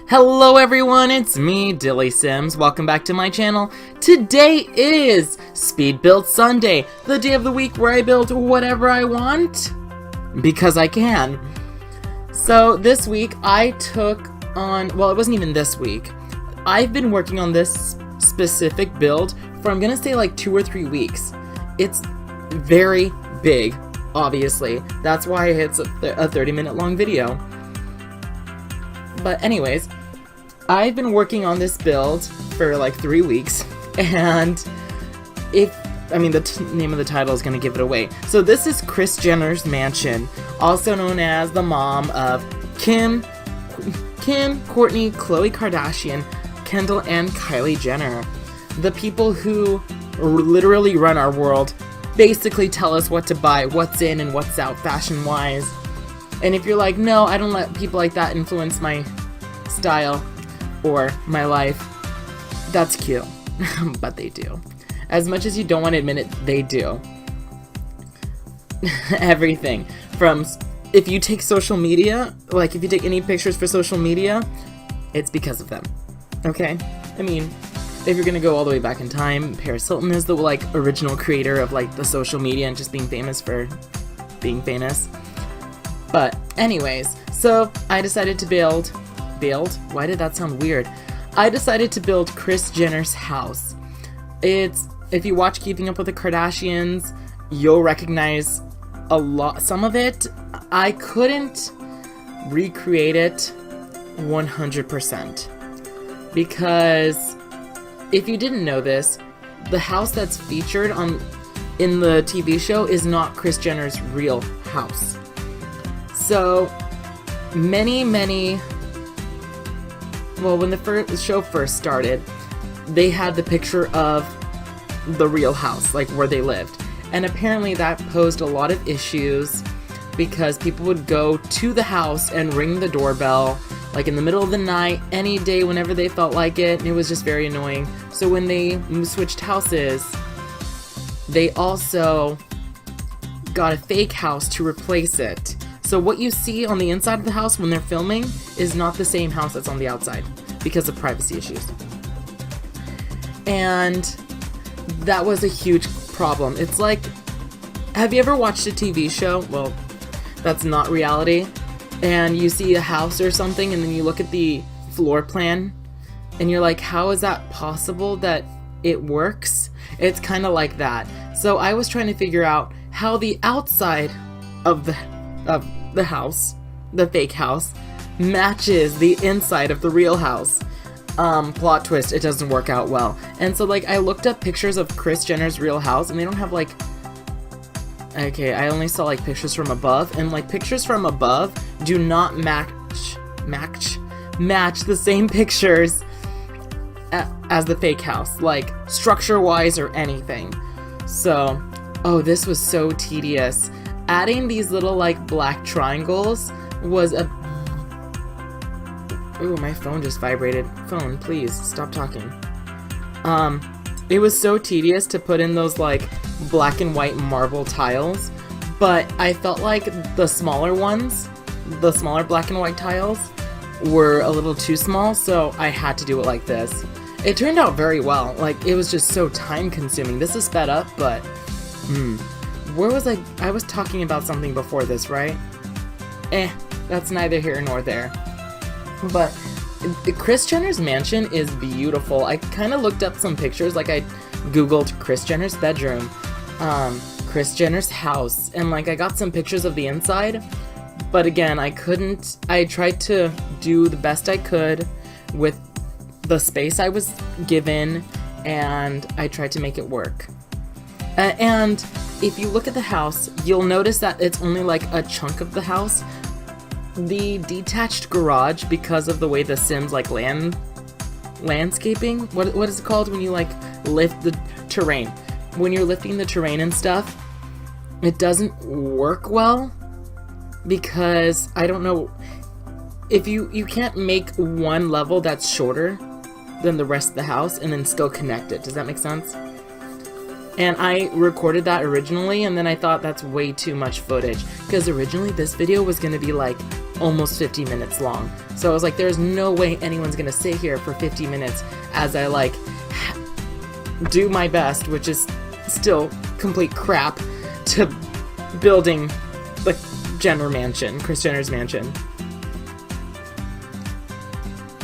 Hello everyone, it's me, DillysSims. Welcome back to my channel. Today is Speed Build Sunday, the day of the week where I build whatever I want, because I can. So this week I took on, well, it wasn't even this week. I've been working on this specific build for, I'm gonna say, like 2 or 3 weeks. It's very big, obviously. That's why it's a 30-minute long video. But anyways, I've been working on this build for like 3 weeks, and the name of the title is going to give it away. So this is Kris Jenner's mansion, also known as the mom of Kim, Kourtney, Khloe Kardashian, Kendall, and Kylie Jenner. The people who literally run our world, basically tell us what to buy, what's in and what's out fashion-wise. And if you're like, no, I don't let people like that influence my style or my life, that's cute. But they do. As much as you don't want to admit it, they do. Everything. From, if you take social media, like if you take any pictures for social media, it's because of them. Okay? I mean, if you're gonna go all the way back in time, Paris Hilton is the original creator of the social media and just being famous for being famous. But anyways, so I decided to build, why did that sound weird? I decided to build Kris Jenner's house. If you watch Keeping Up with the Kardashians, you'll recognize some of it. I couldn't recreate it 100%. Because if you didn't know this, the house that's featured in the TV show is not Kris Jenner's real house. So, when the show first started, they had the picture of the real house, where they lived. And apparently that posed a lot of issues because people would go to the house and ring the doorbell, in the middle of the night, any day, whenever they felt like it, and it was just very annoying. So when they switched houses, they also got a fake house to replace it. So what you see on the inside of the house when they're filming is not the same house that's on the outside because of privacy issues. And that was a huge problem. It's like, have you ever watched a TV show? Well, that's not reality. And you see a house or something and then you look at the floor plan and you're like, how is that possible that it works? It's kind of like that. So I was trying to figure out how the outside of the house, the fake house, matches the inside of the real house. Plot twist, it doesn't work out well. And so I looked up pictures of Kris Jenner's real house and they don't have okay, I only saw pictures from above, and pictures from above do not match the same pictures as the fake house, structure wise or anything. So, oh, this was so tedious. Adding these little black triangles was a... Ooh, my phone just vibrated. Phone, please, stop talking. It was so tedious to put in those black and white marble tiles, but I felt like the smaller ones, the smaller black and white tiles, were a little too small, so I had to do it like this. It turned out very well. It was just so time consuming. This is sped up, but where was I? I was talking about something before this, right? That's neither here nor there. But Kris Jenner's mansion is beautiful. I kind of looked up some pictures, I googled Kris Jenner's bedroom, Kris Jenner's house, and I got some pictures of the inside, but again, I tried to do the best I could with the space I was given, and I tried to make it work. And if you look at the house, you'll notice that it's only a chunk of the house. The detached garage, because of the way the Sims landscaping, what is it called when you lift the terrain? When you're lifting the terrain and stuff, it doesn't work well because I don't know if you can't make one level that's shorter than the rest of the house and then still connect it. Does that make sense? And I recorded that originally, and then I thought that's way too much footage, because originally this video was going to be almost 50 minutes long. So I was like, there's no way anyone's gonna sit here for 50 minutes as I like do my best, which is still complete crap, to building the Jenner mansion, Kris Jenner's mansion.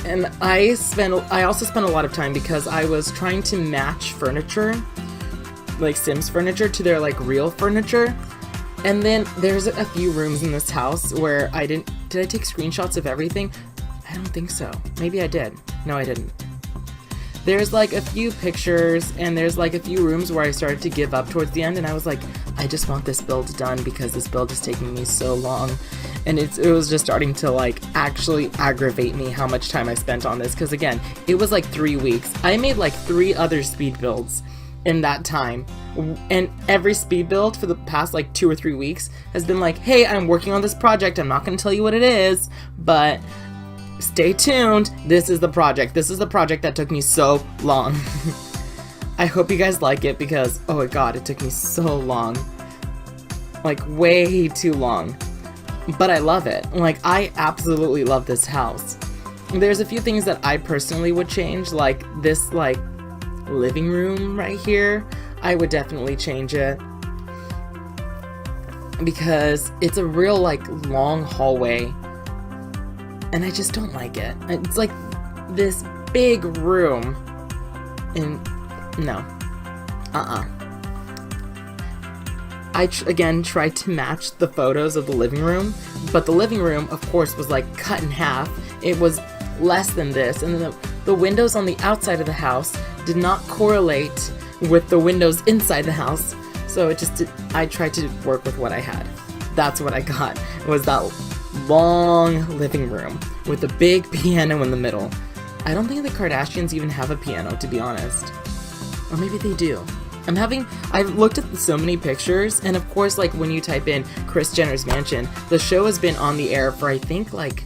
And I also spent a lot of time because I was trying to match furniture, like Sims furniture, to their like real furniture. And then there's a few rooms in this house where did I take screenshots of everything? I don't think so. Maybe I did. No, I didn't. There's like a few pictures and there's like a few rooms where I started to give up towards the end, and I was like, I just want this build done because this build is taking me so long. And it was just starting to like actually aggravate me how much time I spent on this, because again, it was like 3 weeks. I made like 3 other speed builds in that time, and every speed build for the past like 2 or 3 weeks has been like, hey, I'm working on this project, I'm not going to tell you what it is, but stay tuned, this is the project that took me so long. I hope you guys like it because, oh my god, it took me so long, like way too long, but I love it. Like, I absolutely love this house. There's a few things that I personally would change, like this like living room right here. I would definitely change it because it's a real like long hallway and I just don't like it. It's like this big room and no. I again tried to match the photos of the living room, but the living room of course was like cut in half. It was less than this, and then the windows on the outside of the house did not correlate with the windows inside the house, so it just I tried to work with what I had. That's what I got, was that long living room with a big piano in the middle. I don't think the Kardashians even have a piano, to be honest. Or maybe they do. I've looked at so many pictures, and of course, like when you type in Kris Jenner's mansion, the show has been on the air for I think like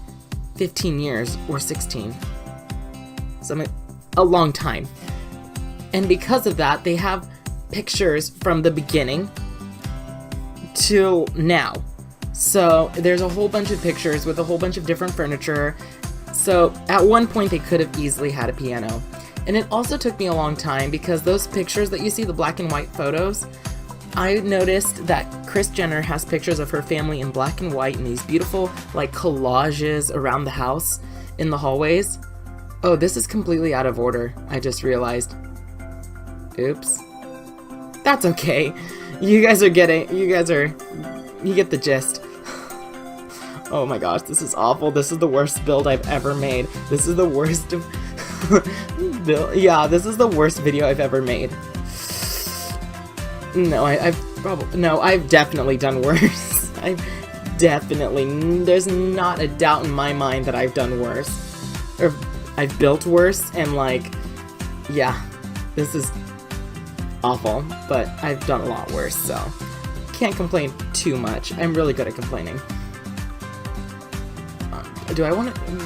15 years or 16. So a long time. And because of that, they have pictures from the beginning till now. So there's a whole bunch of pictures with a whole bunch of different furniture. So at one point they could have easily had a piano. And it also took me a long time because those pictures that you see, the black and white photos, I noticed that Kris Jenner has pictures of her family in black and white in these beautiful like collages around the house in the hallways. Oh, this is completely out of order, I just realized. Oops. That's okay. You get the gist. Oh my gosh, this is awful. This is the worst build I've ever made. This is the worst build. Yeah, this is the worst video I've ever made. No, I've definitely done worse. There's not a doubt in my mind that I've done worse. Or I've built worse, and like, yeah, this is awful, but I've done a lot worse, so can't complain too much. I'm really good at complaining.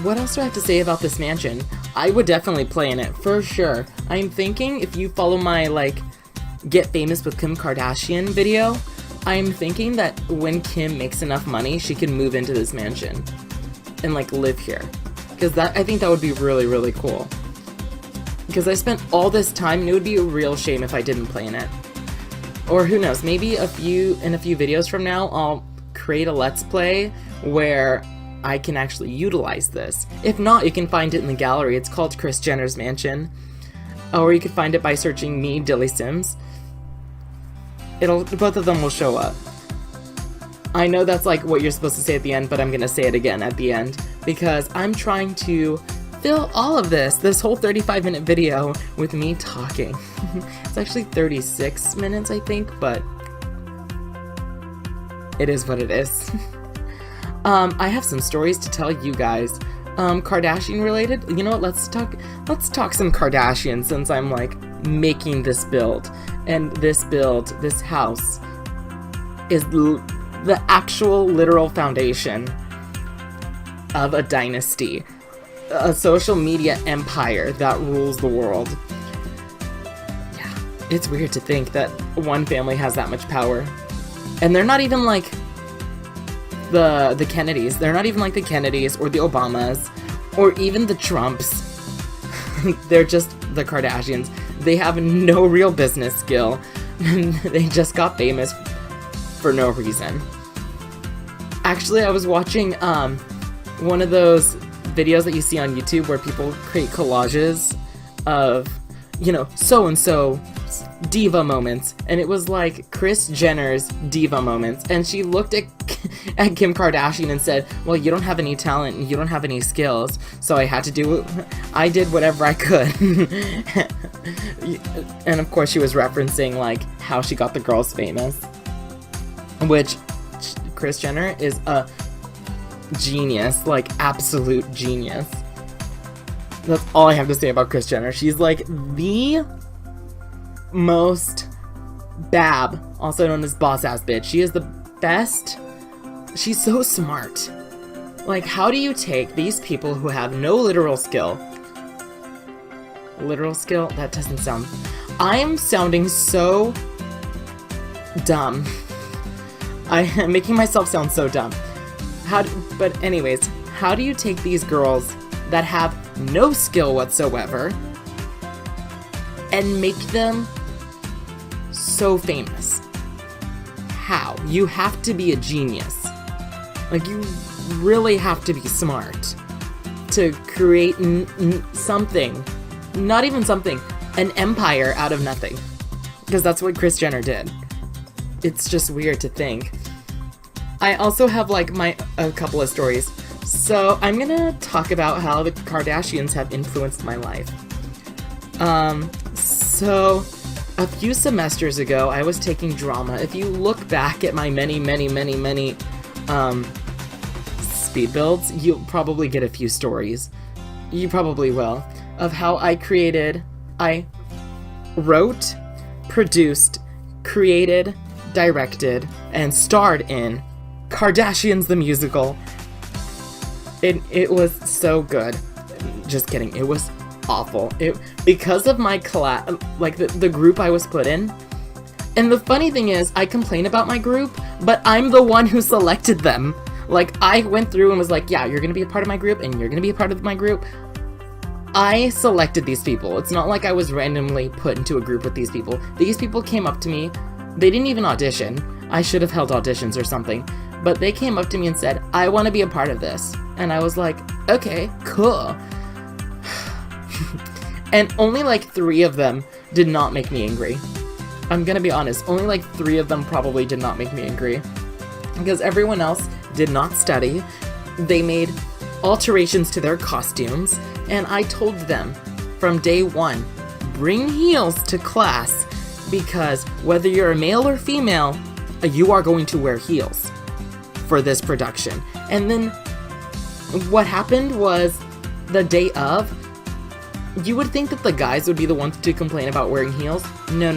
What else do I have to say about this mansion? I would definitely play in it, for sure. I'm thinking, if you follow my, like, Get Famous with Kim Kardashian video, I'm thinking that when Kim makes enough money, she can move into this mansion and, like, live here. Because I think that would be really, really cool. Because I spent all this time, and it would be a real shame if I didn't play in it. Or who knows, maybe in a few videos from now, I'll create a Let's Play where I can actually utilize this. If not, you can find it in the gallery. It's called Kris Jenner's Mansion. Or you can find it by searching me, DillysSims. Both of them will show up. I know that's like what you're supposed to say at the end, but I'm gonna say it again at the end, because I'm trying to fill all of this whole 35-minute video with me talking. It's actually 36 minutes, I think, but it is what it is. I have some stories to tell you guys. Kardashian related. You know what? Let's talk some Kardashians, since I'm like making this build. And this house is the actual literal foundation of a dynasty. A social media empire that rules the world. Yeah, it's weird to think that one family has that much power. And they're not even like the Kennedys. They're not even like the Kennedys or the Obamas or even the Trumps. They're just the Kardashians. They have no real business skill. They just got famous for no reason. Actually, I was watching one of those videos that you see on YouTube where people create collages of, you know, so-and-so diva moments, and it was like Kris Jenner's diva moments, and she looked at Kim Kardashian and said, well, you don't have any talent and you don't have any skills, so I did whatever I could. And of course she was referencing like how she got the girls famous, which Kris Jenner is a genius, like absolute genius. That's all I have to say about Kris Jenner. She's like the most bab, also known as boss ass bitch. She is the best. She's so smart. Like, how do you take these people who have no literal skill? Literal skill? That doesn't sound... I'm sounding so dumb. I am making myself sound so dumb. But anyways, how do you take these girls that have no skill whatsoever and make them so famous? How? You have to be a genius. Like, you really have to be smart to create something. Not even something. An empire out of nothing. Because that's what Kris Jenner did. It's just weird to think. I also have, like, a couple of stories. So, I'm gonna talk about how the Kardashians have influenced my life. So, a few semesters ago, I was taking drama. If you look back at my many speed builds, you'll probably get a few stories. You probably will. Of how I wrote, produced, created, directed, and starred in Kardashians the musical. It was so good. Just kidding. It was awful. Because of my like the group I was put in. And the funny thing is, I complain about my group, but I'm the one who selected them. Like, I went through and was like, yeah, you're gonna be a part of my group, and you're gonna be a part of my group. I selected these people. It's not like I was randomly put into a group with these people. These people came up to me. They didn't even audition. I should have held auditions or something. But they came up to me and said, I want to be a part of this. And I was like, okay, cool. And only like 3 of them did not make me angry. I'm gonna be honest, only like 3 of them probably did not make me angry. Because everyone else did not study. They made alterations to their costumes. And I told them from day 1, bring heels to class. Because whether you're a male or female, you are going to wear heels for this production. And then what happened was the day of, you would think that the guys would be the ones to complain about wearing heels. No.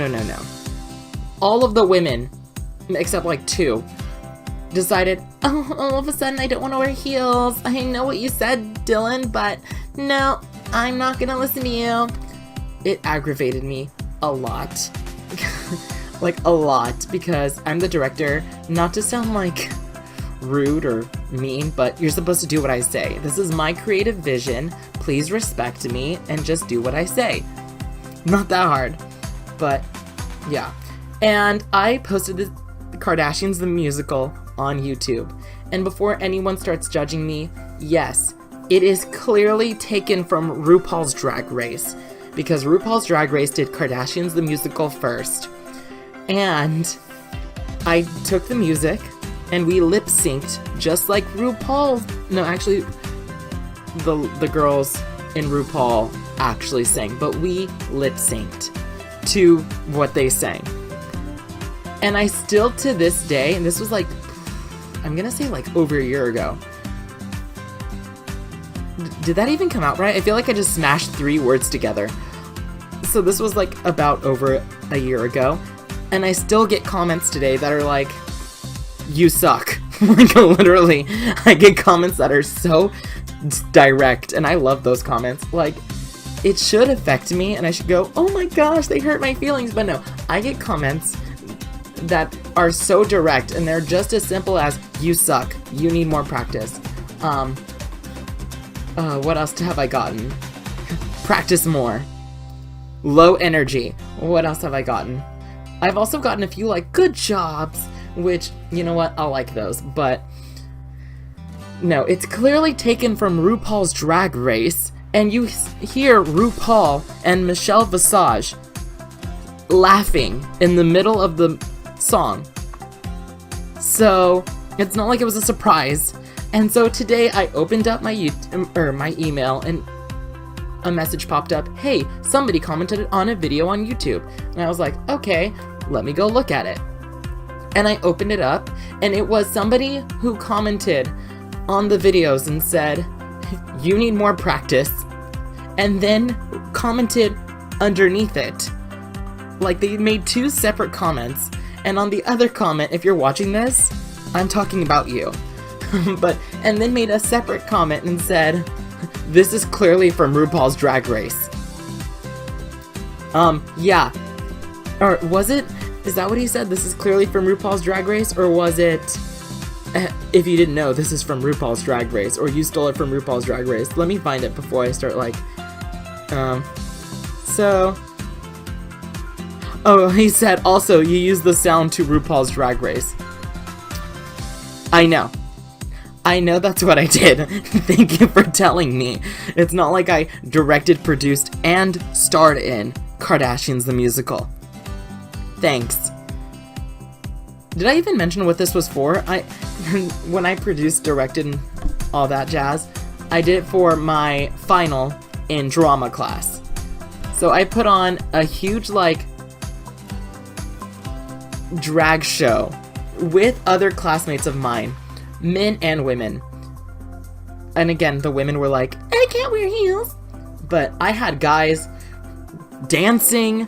All of the women, except like 2, decided, oh, all of a sudden I don't want to wear heels. I know what you said, Dylan, but no, I'm not gonna listen to you. It aggravated me a lot. Like, a lot, because I'm the director. Not to sound like rude or mean, but you're supposed to do what I say. This is my creative vision. Please respect me and just do what I say. Not that hard, but yeah. And I posted the Kardashians the musical on YouTube. And before anyone starts judging me, yes, it is clearly taken from RuPaul's Drag Race, because RuPaul's Drag Race did Kardashians the musical first. And I took the music and we lip synced just like RuPaul. No, actually, the girls in RuPaul actually sang, but we lip synced to what they sang. And I still, to this day, and this was like, I'm gonna say like over a year ago. Did that even come out right? I feel like I just smashed 3 words together. So this was like about over a year ago. And I still get comments today that are like, you suck. Like, literally, I get comments that are so direct, and I love those comments. Like, it should affect me, and I should go, oh my gosh, they hurt my feelings. But no, I get comments that are so direct, and they're just as simple as, You suck. You need more practice. What else have I gotten? Practice more. Low energy. What else have I gotten? I've also gotten a few, like, good jobs, which, you know what, I'll like those, but no, it's clearly taken from RuPaul's Drag Race, and you hear RuPaul and Michelle Visage laughing in the middle of the song. So, it's not like it was a surprise. And so today I opened up my my email and a message popped up, hey, somebody commented on a video on YouTube. And I was like, okay, let me go look at it. And I opened it up, and it was somebody who commented on the videos and said, you need more practice, and then commented underneath it. Like, they made two separate comments, and on the other comment, if you're watching this, I'm talking about you. And then made a separate comment and said, this is clearly from RuPaul's Drag Race. Yeah. Or was it? Is that what he said? This is clearly from RuPaul's Drag Race? Or was it, if you didn't know, this is from RuPaul's Drag Race, or you stole it from RuPaul's Drag Race? Let me find it before I start, like, oh, he said, also, you use the sound to RuPaul's Drag Race. I know that's what I did. Thank you for telling me. It's not like I directed, produced, and starred in Kardashians the Musical. Thanks. Did I even mention what this was for? When I produced, directed, and all that jazz, I did it for my final in drama class. So I put on a huge, like, drag show with other classmates of mine, men and women. And again, the women were like, I can't wear heels. But I had guys dancing,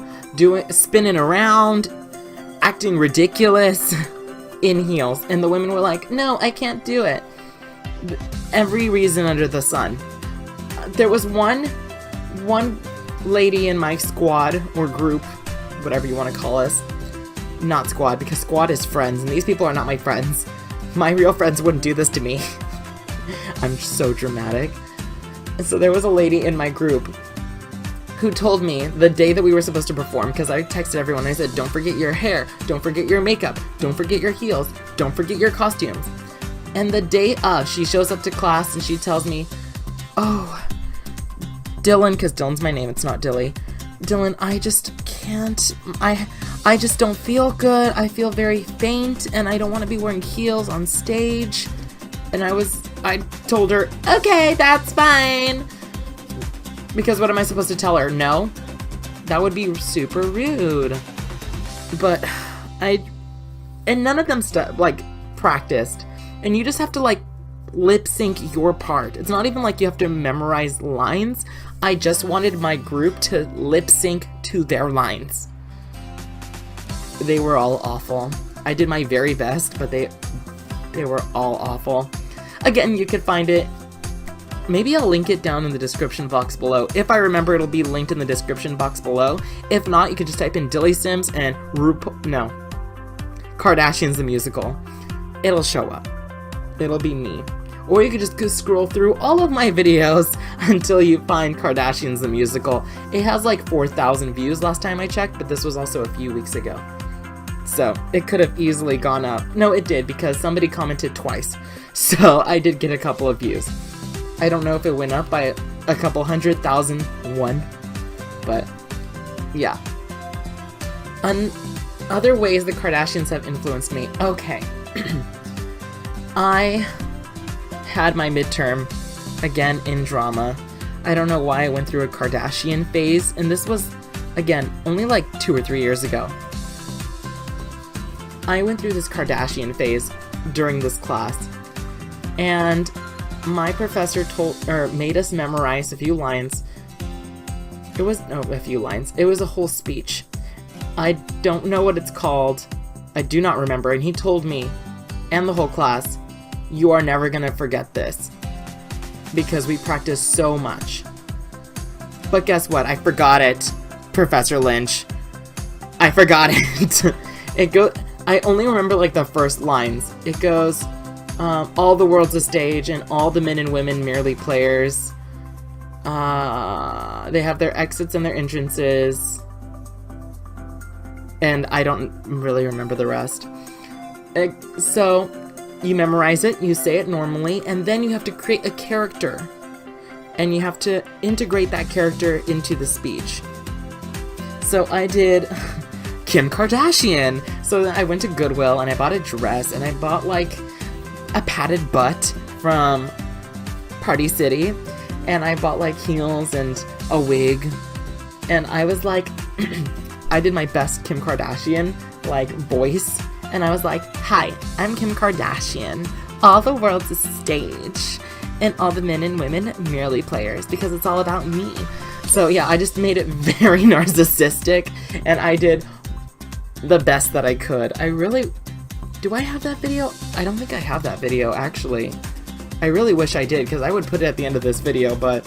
spinning around, acting ridiculous in heels. And the women were like, no, I can't do it. Every reason under the sun. There was one lady in my squad or group, whatever you want to call us. Not squad, because squad is friends, and these people are not my friends. My real friends wouldn't do this to me. I'm so dramatic. And so there was a lady in my group who told me the day that we were supposed to perform, because I texted everyone, I said, don't forget your hair, don't forget your makeup, don't forget your heels, don't forget your costumes. And the day of, she shows up to class and she tells me, oh, Dylan, because Dylan's my name, it's not Dilly. Dylan, I just can't, I just don't feel good. I feel very faint, and I don't want to be wearing heels on stage. And I told her, okay, that's fine. Because what am I supposed to tell her? No? That would be super rude. But and none of them practiced. And you just have to, like, lip sync your part. It's not even like you have to memorize lines. I just wanted my group to lip sync to their lines. They were all awful. I did my very best, but they were all awful. Again, you could find it. Maybe I'll link it down in the description box below. If I remember, it'll be linked in the description box below. If not, you could just type in DillysSims and Kardashians the Musical. It'll show up. It'll be me. Or you could just go scroll through all of my videos until you find Kardashians the Musical. It has like 4,000 views last time I checked, but this was also a few weeks ago. So it could have easily gone up. No, it did, because somebody commented twice. So I did get a couple of views. I don't know if it went up by a couple 100,000, but yeah. Other ways the Kardashians have influenced me. Okay. I had my midterm, again, in drama. I don't know why I went through a Kardashian phase, and this was, again, only like 2 or 3 years ago. I went through this Kardashian phase during this class, and my professor made us memorize a few lines. It was a whole speech. I don't know what it's called. I do not remember, and he told me, and the whole class, you are never gonna forget this, because we practiced so much. But guess what? I forgot it, Professor Lynch. I forgot it. I only remember like the first lines. It goes, all the world's a stage and all the men and women merely players. They have their exits and their entrances. And I don't really remember the rest. So you memorize it, you say it normally, and then you have to create a character. And you have to integrate that character into the speech. So I did Kim Kardashian. So I went to Goodwill and I bought a dress and I bought like a padded butt from Party City. And I bought like heels and a wig. And I was like, I did my best Kim Kardashian like voice. And I was like, hi, I'm Kim Kardashian. All the world's a stage. And all the men and women merely players because it's all about me. So yeah, I just made it very narcissistic and I did the best that I could. Do I have that video? I don't think I have that video actually. I really wish I did because I would put it at the end of this video, but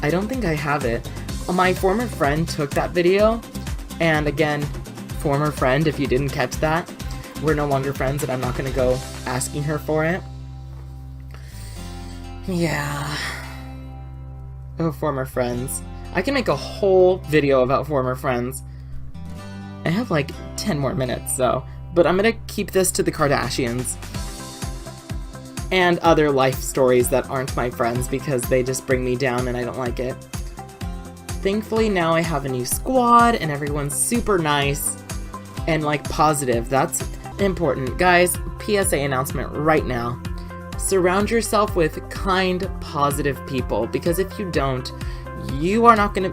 I don't think I have it. My former friend took that video, and again, former friend, if you didn't catch that, we're no longer friends and I'm not going to go asking her for it. Yeah. Oh, former friends. I can make a whole video about former friends. I have like 10 more minutes, so. But I'm gonna keep this to the Kardashians. And other life stories that aren't my friends because they just bring me down and I don't like it. Thankfully now I have a new squad and everyone's super nice and like positive. That's important. Guys, PSA announcement right now. Surround yourself with kind, positive people, because if you don't, you are not gonna,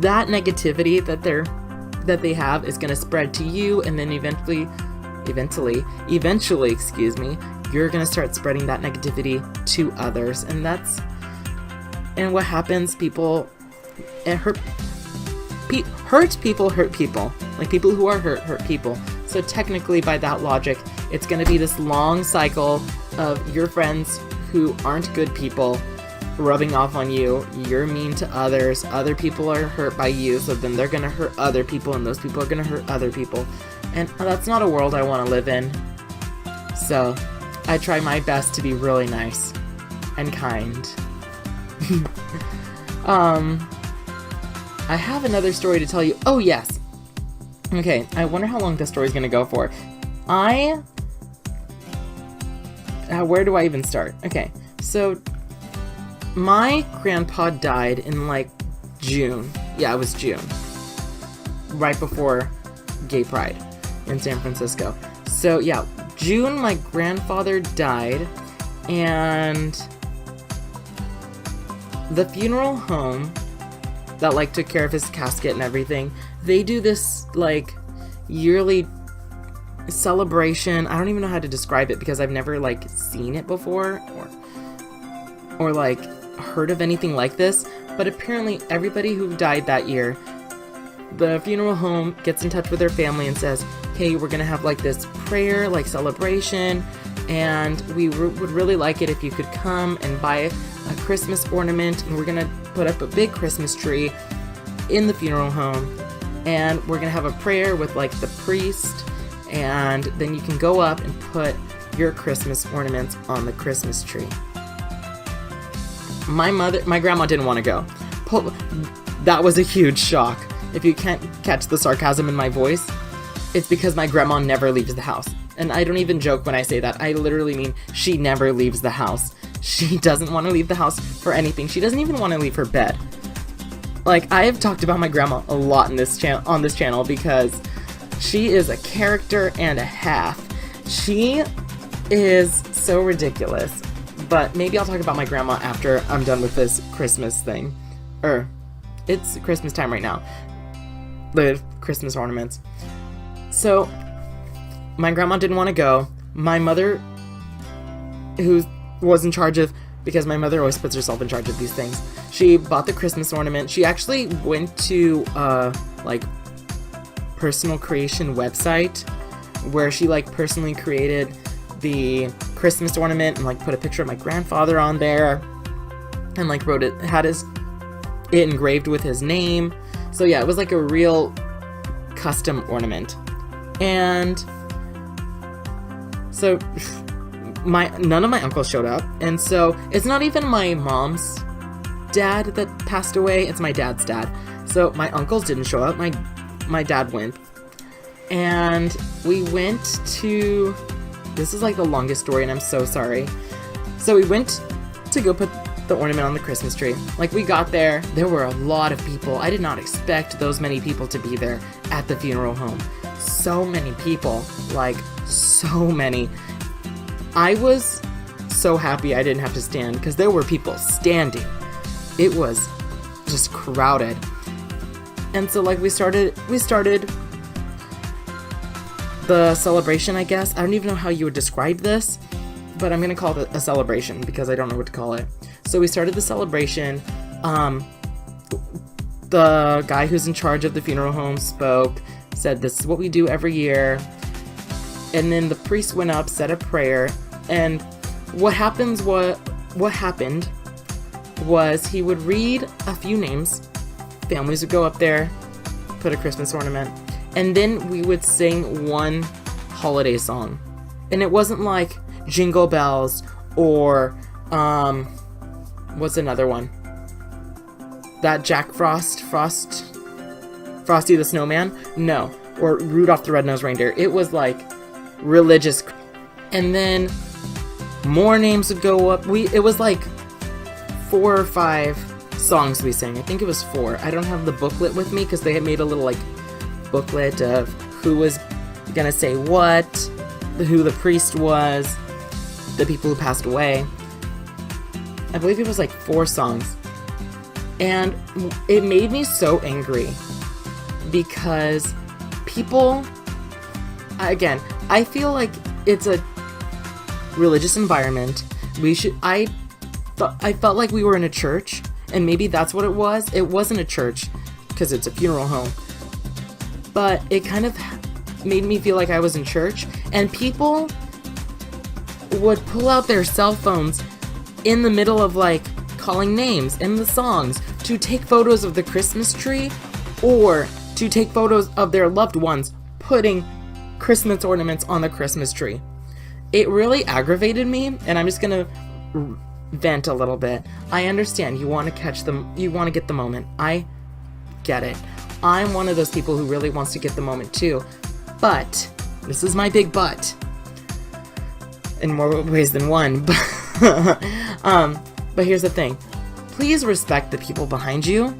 that negativity that they have is gonna spread to you, and then eventually, excuse me, you're gonna start spreading that negativity to others, and what happens, people, hurt people hurt people. Like, people who are hurt people. So technically, by that logic, it's gonna be this long cycle of your friends who aren't good people rubbing off on you. You're mean to others. Other people are hurt by you, so then they're gonna hurt other people, and those people are gonna hurt other people. And that's not a world I want to live in. So I try my best to be really nice and kind. I have another story to tell you. Oh, yes. Okay, I wonder how long this story is going to go for. Where do I even start? Okay, so my grandpa died in like June. Yeah, it was June. Right before Gay Pride in San Francisco. So yeah, June my grandfather died, and the funeral home that like took care of his casket and everything, they do this like yearly celebration. I don't even know how to describe it because I've never like seen it before or like heard of anything like this, but apparently everybody who died that year, the funeral home gets in touch with their family and says, hey, we're gonna have like this prayer, like celebration, and we would really like it if you could come and buy a Christmas ornament, and we're gonna put up a big Christmas tree in the funeral home, and we're gonna have a prayer with like the priest, and then you can go up and put your Christmas ornaments on the Christmas tree. My grandma didn't want to go. That was a huge shock. If you can't catch the sarcasm in my voice, it's because my grandma never leaves the house. And I don't even joke when I say that. I literally mean she never leaves the house. She doesn't want to leave the house for anything. She doesn't even want to leave her bed. Like, I have talked about my grandma a lot in this on this channel because she is a character and a half. She is so ridiculous. But maybe I'll talk about my grandma after I'm done with this Christmas thing. It's Christmas time right now. The Christmas ornaments. So, my grandma didn't want to go. My mother, who was in charge of, because my mother always puts herself in charge of these things, she bought the Christmas ornament. She actually went to, like, personal creation website where she, like, personally created the Christmas ornament and, like, put a picture of my grandfather on there and, like, had it engraved with his name. So, yeah, it was, like, a real custom ornament. And so none of my uncles showed up, and so it's not even my mom's dad that passed away, it's my dad's dad. So my uncles didn't show up, my dad went. And we went to, this is like the longest story and I'm so sorry. So we went to go put the ornament on the Christmas tree. Like, we got there were a lot of people. I did not expect those many people to be there at the funeral home. So many people, like so many. I was so happy I didn't have to stand because there were people standing. It was just crowded. And so like we started the celebration, I guess. I don't even know how you would describe this, but I'm gonna call it a celebration because I don't know what to call it. So we started the celebration. The guy who's in charge of the funeral home spoke, said this is what we do every year. And then the priest went up, said a prayer, and what happened was he would read a few names. Families would go up there, put a Christmas ornament, and then we would sing one holiday song. And it wasn't like Jingle Bells or, what's another one? That Jack Frosty the Snowman? No. Or Rudolph the Red-Nosed Reindeer. It was like religious. And then more names would go up. It was like 4 or 5 songs we sang. I think it was 4. I don't have the booklet with me because they had made a little like booklet of who was gonna say what, who the priest was, the people who passed away. I believe it was like 4 songs. And it made me so angry because people, again, I feel like it's a religious environment. I felt like we were in a church, and maybe that's what it was. It wasn't a church because it's a funeral home, but it kind of made me feel like I was in church, and people would pull out their cell phones in the middle of like calling names and the songs to take photos of the Christmas tree or to take photos of their loved ones putting Christmas ornaments on the Christmas tree. It really aggravated me, and I'm just gonna vent a little bit. I understand you want to catch them, you want to get the moment. I get it. I'm one of those people who really wants to get the moment too. But this is my big but. In more ways than one. But here's the thing. Please respect the people behind you,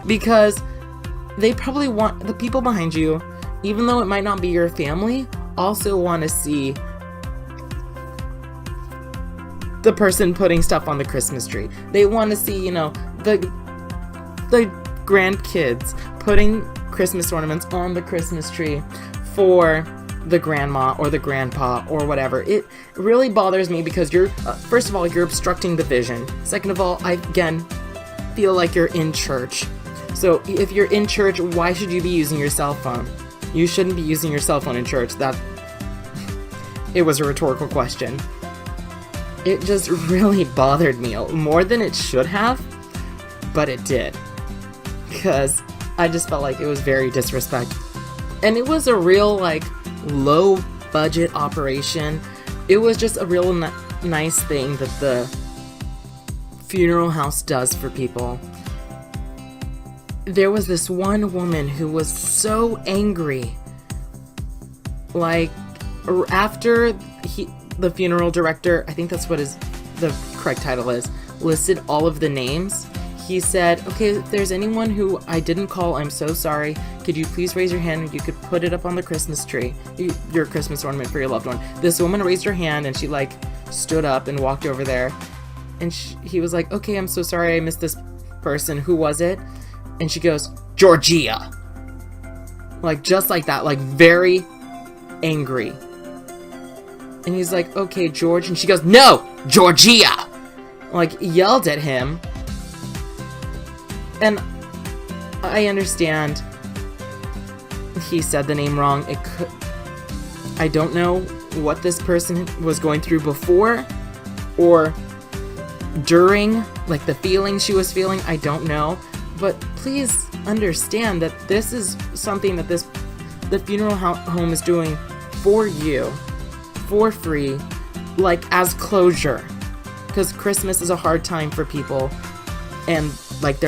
because they probably want, the people behind you, even though it might not be your family, also want to see the person putting stuff on the Christmas tree. They want to see, the grandkids putting Christmas ornaments on the Christmas tree for the grandma or the grandpa or whatever. It really bothers me because you're, first of all, you're obstructing the vision. Second of all, I, again, feel like you're in church. So if you're in church, why should you be using your cell phone? You shouldn't be using your cell phone in church. It was a rhetorical question. It just really bothered me more than it should have, but it did. Because I just felt like it was very disrespectful. And it was a real, low budget operation. It was just a real nice thing that the funeral house does for people. There was this one woman who was so angry. After the funeral director, I think that's what the correct title is, listed all of the names. He said, okay, if there's anyone who I didn't call, I'm so sorry. Could you please raise your hand and you could put it up on the Christmas tree, your Christmas ornament for your loved one. This woman raised her hand and she stood up and walked over there. And he was like, okay, I'm so sorry I missed this person. Who was it? And she goes, Georgia. Just like that, very angry. And he's like, okay, George. And she goes, no, Georgia. Yelled at him. And I understand he said the name wrong. I don't know what this person was going through before or during, the feelings she was feeling. I don't know. But please understand that this is something that the funeral home is doing for you, for free, like, as closure. Because Christmas is a hard time for people, and, like,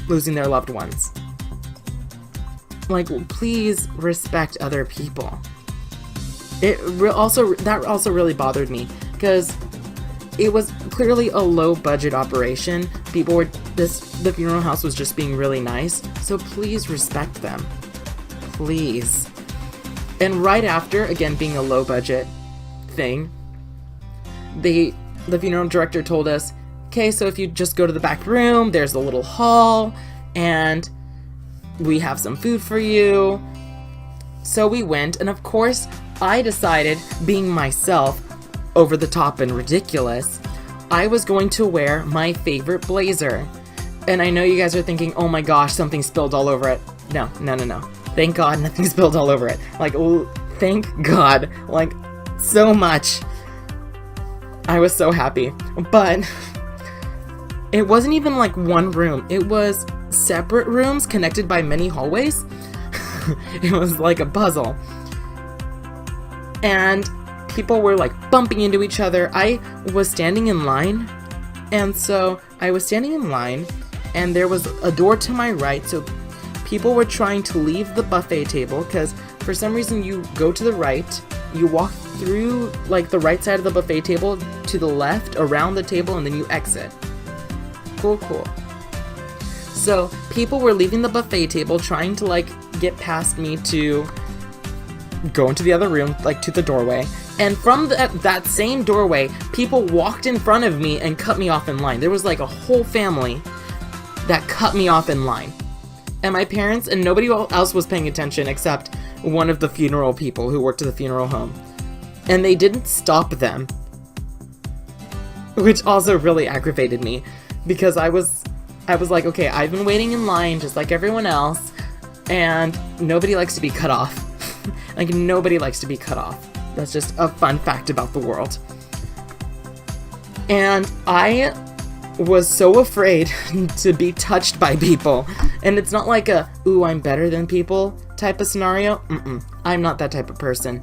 losing their loved ones. Like, please respect other people. That also really bothered me, because it was clearly a low-budget operation. The funeral house was just being really nice, so please respect them. Please. And right after, again, being a low-budget thing, the funeral director told us, okay, so if you just go to the back room, there's a little hall, and we have some food for you. So we went, and of course, I decided, being myself, over the top and ridiculous, I was going to wear my favorite blazer. And I know you guys are thinking, oh my gosh, something spilled all over it. No. Thank God nothing spilled all over it. Like, thank God. Like, so much. I was so happy. But it wasn't even like one room. It was separate rooms connected by many hallways. It was like a puzzle. And people were like bumping into each other. I was standing in line. And so I was standing in line, and there was a door to my right. So people were trying to leave the buffet table, because for some reason you go to the right, you walk through like the right side of the buffet table to the left, around the table, and then you exit. Cool. So people were leaving the buffet table, trying to like get past me to go into the other room, like to the doorway. And from that same doorway, people walked in front of me and cut me off in line. There was like a whole family that cut me off in line. And my parents and nobody else was paying attention except one of the funeral people who worked at the funeral home. And they didn't stop them. Which also really aggravated me, because I was like, okay, I've been waiting in line just like everyone else, and nobody likes to be cut off. Like, nobody likes to be cut off. That's just a fun fact about the world. And I was so afraid to be touched by people. And it's not like a, ooh, I'm better than people type of scenario. I'm not that type of person.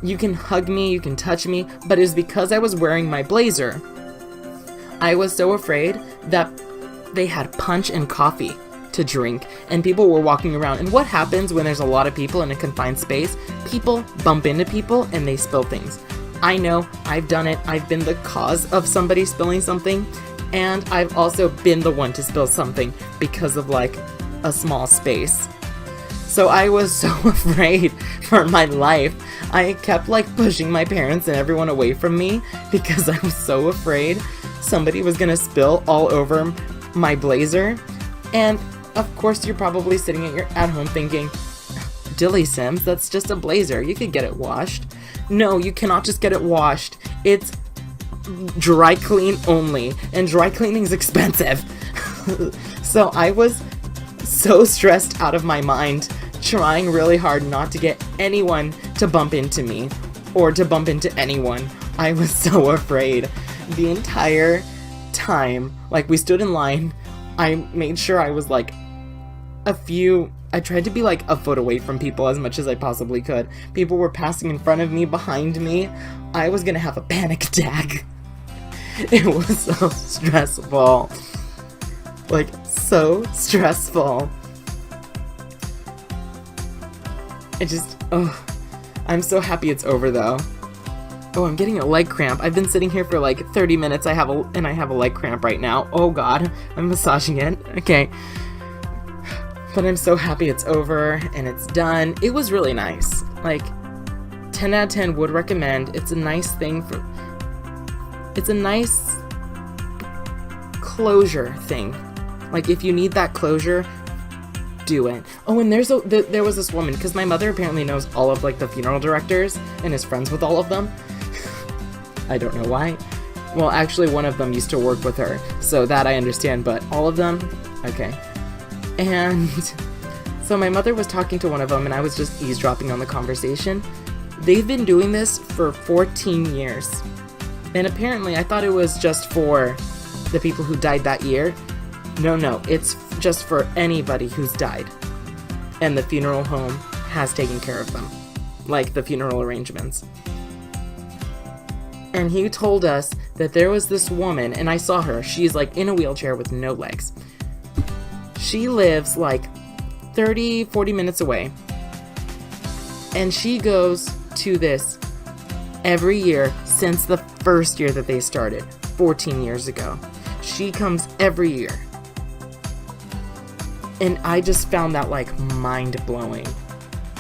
You can hug me, you can touch me, but it was because I was wearing my blazer. I was so afraid that they had punch and coffee to drink, and people were walking around. And what happens when there's a lot of people in a confined space? People bump into people and they spill things. I know, I've done it. I've been the cause of somebody spilling something, and I've also been the one to spill something because of like a small space. So I was so afraid for my life. I kept like pushing my parents and everyone away from me because I was so afraid somebody was gonna spill all over my blazer. And of course, you're probably sitting at home thinking, DillysSims, that's just a blazer. You could get it washed. No, you cannot just get it washed. It's dry clean only, and dry cleaning is expensive. So I was so stressed out of my mind, trying really hard not to get anyone to bump into me or to bump into anyone. I was so afraid the entire time. Like, we stood in line. I made sure I was like I tried to be like a foot away from people as much as I possibly could. People were passing in front of me, behind me. I was gonna have a panic attack. It was so stressful. Like, so stressful. I'm so happy it's over though. Oh, I'm getting a leg cramp. I've been sitting here for like 30 minutes. I have a leg cramp right now. Oh God, I'm massaging it. Okay. But I'm so happy it's over and it's done. It was really nice. Like, 10 out of 10 would recommend. It's a nice thing it's a nice closure thing. Like, if you need that closure, do it. Oh, and there was this woman, because my mother apparently knows all of like the funeral directors and is friends with all of them. I don't know why. Well, actually, one of them used to work with her, so that I understand, but all of them? Okay. And so my mother was talking to one of them, and I was just eavesdropping on the conversation. They've been doing this for 14 years. And apparently, I thought it was just for the people who died that year. No, it's just for anybody who's died. And the funeral home has taken care of them. Like, the funeral arrangements. And he told us that there was this woman, and I saw her. She's like in a wheelchair with no legs. She lives like 30, 40 minutes away. And she goes to this every year since the first year that they started, 14 years ago. She comes every year. And I just found that like mind-blowing.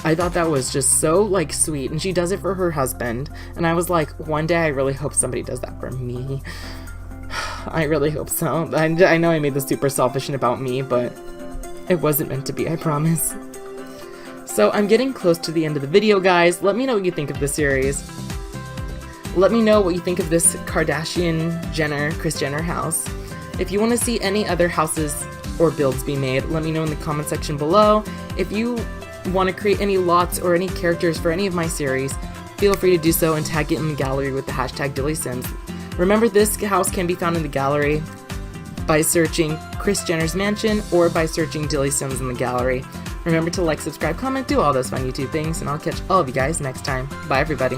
I thought that was just so like sweet, and she does it for her husband, and I was like, one day I really hope somebody does that for me. I really hope so. I know I made this super selfish and about me, but it wasn't meant to be, I promise. So I'm getting close to the end of the video, guys. Let me know what you think of the series. Let me know what you think of this Kardashian-Jenner, Kris Jenner house. If you want to see any other houses or builds be made, let me know in the comment section below. If you want to create any lots or any characters for any of my series, feel free to do so and tag it in the gallery with the hashtag DillysSims. Remember, this house can be found in the gallery by searching Kris Jenner's mansion or by searching DillysSims in the gallery. Remember to like, subscribe, comment, do all those fun YouTube things, and I'll catch all of you guys next time. Bye, everybody.